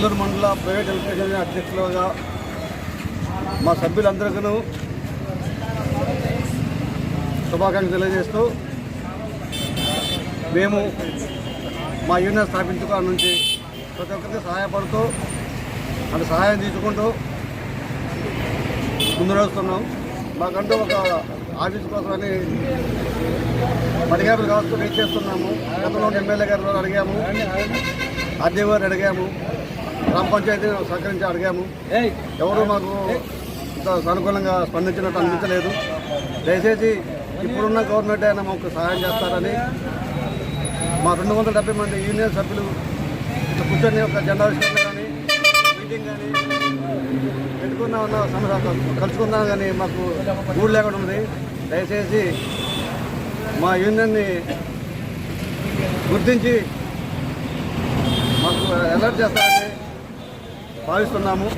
నెల్లూరు మండల private electrician అధ్యక్షులుగా మా సభ్యులందరికీ శుభాకాంక్షలు తెలియజేస్తూ మేము మా యూనియన్ స్థాపించుకోవడం నుంచి ప్రతి ఒక్కరికి సహాయపడుతూ అంటే సహాయం తీసుకుంటూ ముందు నడుస్తున్నాం. మాకంటూ ఒక ఆఫీస్ కోసమని పడిగాపులు కావచ్చు వెయిట్ చేస్తున్నాము. గతంలో ఎమ్మెల్యే గారు అడిగాము, ఆర్డీఓ గారు అడిగాము, గ్రామ పంచాయతీ సహకరించి అడిగాము. ఎవరు మాకు సానుకూలంగా స్పందించినట్టు అనిపించలేదు. దయచేసి ఇప్పుడున్న గవర్నమెంట్ అయినా మాకు సహాయం చేస్తారని మా 270 మంది యూనియన్ సభ్యులు కూర్చొని ఒక జెండా విషయంలో కానీ మీటింగ్ కానీ పెట్టుకున్నా ఉన్న సమస్య కలుసుకుందాం కానీ మాకు ఊరు లేకుండా ఉంది. దయచేసి మా యూనియన్ని గుర్తించి మాకు అలర్ట్ చేస్తారని భావిస్తున్నాము.